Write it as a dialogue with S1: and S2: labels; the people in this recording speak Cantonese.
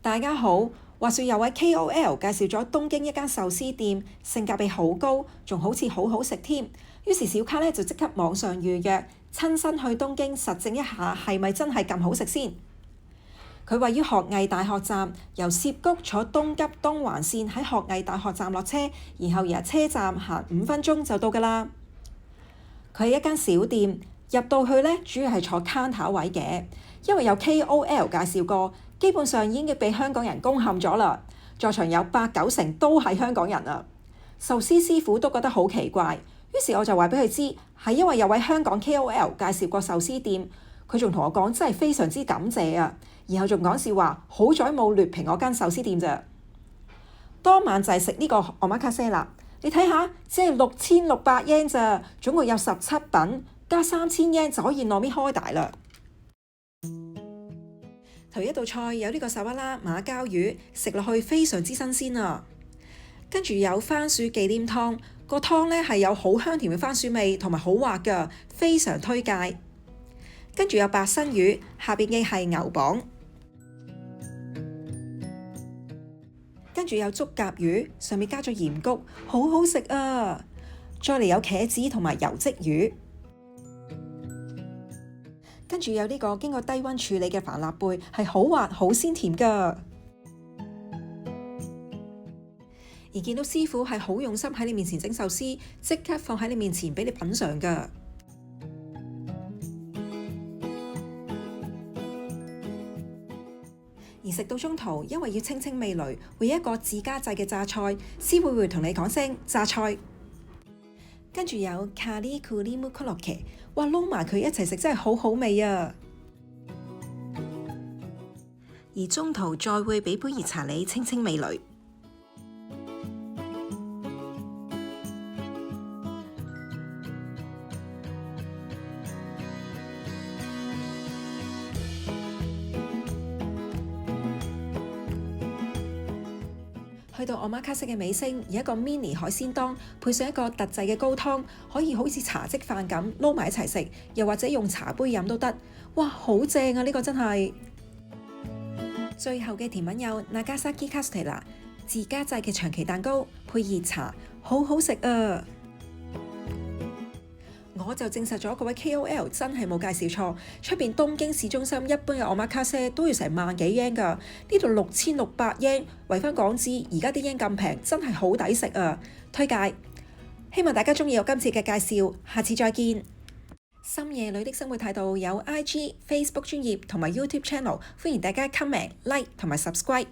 S1: 大家好，話說有位 KOL 介紹咗東京一間壽司店，性價比好高，仲好似好好食添。於是小卡咧就即刻網上預約，親身去東京實證一下係咪真係咁好食先。佢位於學藝大學站，由涉谷坐東急東環線喺學藝大學站落車，然後由車站行5分鐘就到㗎啦。佢係一間小店，入到去咧主要係坐 counter 位嘅，因為有 KOL 介紹過。基本上已經被香港人攻陷咗啦，在場有8-9成都係香港人啊！壽司師傅都覺得好奇怪，於是我就話俾佢知，係因為有位香港 KOL 介紹過壽司店，佢仲同我講真係非常之感謝啊，然後仲講笑話，好彩冇劣評我間壽司店咋。當晚就係食呢個omakase啦，你睇下，只係6600 yen 咋，總共有17品，加3000 yen 就可以攞面開大啦。頭一道菜有呢個沙瓦拉馬鮫魚，食落去非常之新鮮啊！跟住有番薯忌廉湯，個湯咧係有好香甜嘅番薯味，同埋好滑㗎，非常推介。跟住有白身魚，下邊嘅係牛膀。跟住有竹夾魚，上面加咗鹽谷，好好食啊！再嚟有茄子同埋油漬魚。跟住有呢個經過低溫處理嘅帆立貝，係好滑好鮮甜㗎。而見到師傅係好用心喺你面前整壽司，即刻放喺你面前俾你品嚐㗎。而食到中途，因為要清清味蕾，會有一個自家製嘅榨菜，師傅會同你講聲榨菜。跟住有咖喱クリームコロッケ，哇，撈埋佢一齊食真係好好味啊！而中途再會俾杯熱茶你清清味蕾。去到omakase嘅尾聲，有一個 mini 海鮮檔，配上一個特製嘅高湯，可以好似茶漬飯咁撈埋一齊食，又或者用茶杯飲都得。哇，好正啊！呢個真係。最後嘅甜品有 Nagasaki Castella 自家製嘅長崎蛋糕，配熱茶，好好食啊！我就證實咗嗰位 KOL 真係冇介紹錯，出邊東京市中心一般嘅omakase都要成萬幾 yen 㗎，呢度6600 yen，為返港紙，而家啲 yen 咁平，真係好抵食啊！推介，希望大家鍾意我今次嘅介紹，下次再見。深夜裏的生活態度有 IG、Facebook 專頁同埋 YouTube channel，歡迎大家 comment、like 同埋 subscribe。